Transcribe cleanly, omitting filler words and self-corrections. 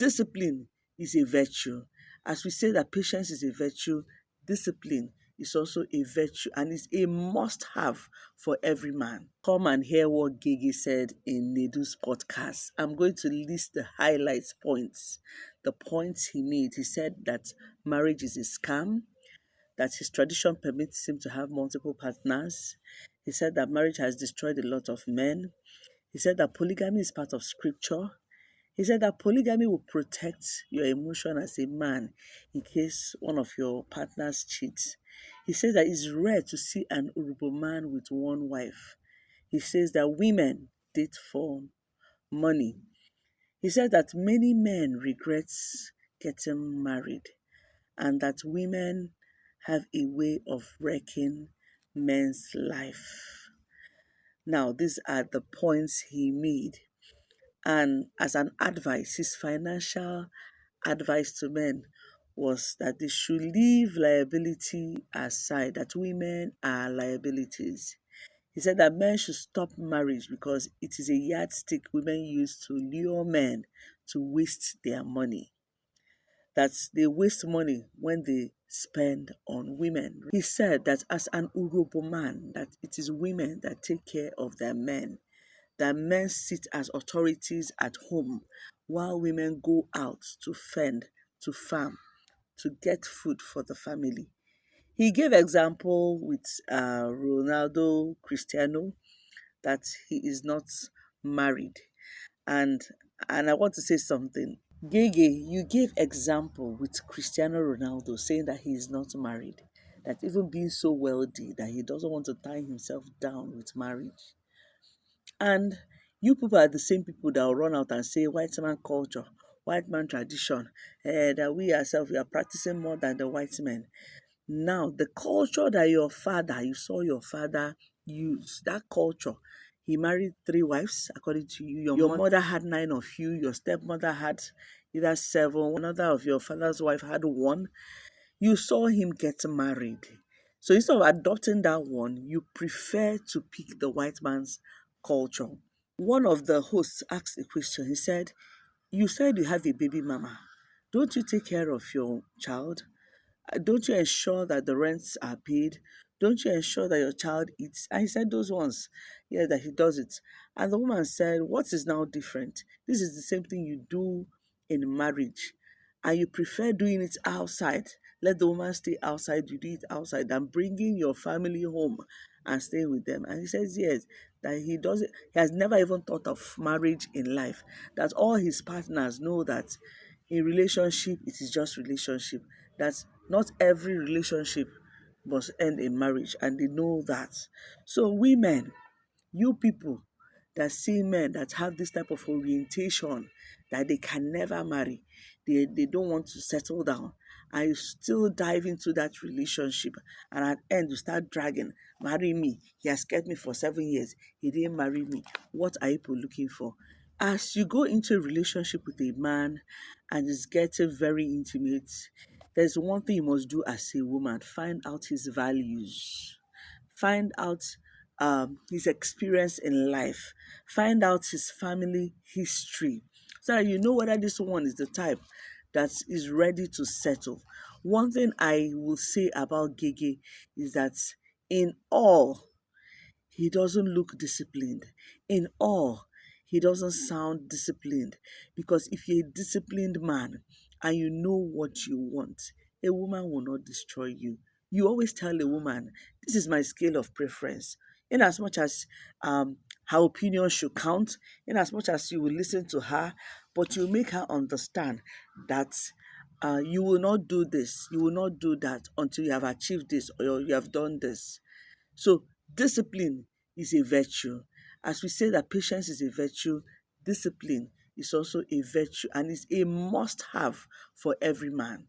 Discipline is a virtue. As we say that patience is a virtue, discipline is also a virtue and is a must-have for every man. Come and hear what GehGeh said in Nedu's podcast. I'm going to list the highlights points, the points he made. He said that marriage is a scam, that his tradition permits him to have multiple partners. He said that marriage has destroyed a lot of men. He said that polygamy is part of scripture. He said that polygamy will protect your emotion as a man in case one of your partners cheats. He says that it's rare to see an Urhobo man with one wife. He says that women date for money. He said that many men regret getting married and that women have a way of wrecking men's life. Now, these are the points he made. And as an advice, his financial advice to men was that they should leave liability aside, that women are liabilities. He said that men should stop marriage because it is a yardstick women use to lure men to waste their money. That they waste money when they spend on women. He said that as an Urhobo man, that it is women that take care of their men, that men sit as authorities at home while women go out to fend, to farm, to get food for the family. He gave example with Ronaldo Cristiano, that he is not married. And I want to say something. GehGeh, you gave example with Cristiano Ronaldo saying that he is not married. That even being so wealthy that he doesn't want to tie himself down with marriage. And you people are the same people that will run out and say white man culture, white man tradition, that we ourselves we are practicing more than the white men. Now, the culture that you saw your father use, that culture, he married 3 wives, according to you. Your mother had 9 of you, your stepmother had either 7, another of your father's wife had 1. You saw him get married. So instead of adopting that one, you prefer to pick the white man's culture. One of the hosts asked a question. He said, you said you have a baby mama. Don't you take care of your child? Don't you ensure that the rents are paid? Don't you ensure that your child eats? And he said those ones, yeah, that he does it. And the woman said, what is now different? This is the same thing you do in marriage. And you prefer doing it outside. Let the woman stay outside, you do it outside, than bringing your family home and staying with them. And he says, yes, that he does it. He has never even thought of marriage in life. That all his partners know that in relationship, it is just relationship. That not every relationship must end in marriage, and they know that. So women, you people that see men that have this type of orientation that they can never marry, they don't want to settle down, and you still dive into that relationship, and at the end you start dragging, marry me, he has kept me for 7 years, he didn't marry me. What are people looking for? As you go into a relationship with a man and it's getting very intimate, there's one thing you must do as a woman: find out his values, find out his experience in life, find out his family history, so that you know whether this one is the type that is ready to settle. One thing I will say about GehGeh is that in all, he doesn't look disciplined. In all, he doesn't sound disciplined. Because if you're a disciplined man and you know what you want, a woman will not destroy you. You always tell a woman, this is my scale of preference. In as much as her opinion should count, in as much as you will listen to her, but you make her understand that you will not do this, you will not do that until you have achieved this or you have done this. So discipline is a virtue. As we say that patience is a virtue, discipline is also a virtue and is a must-have for every man.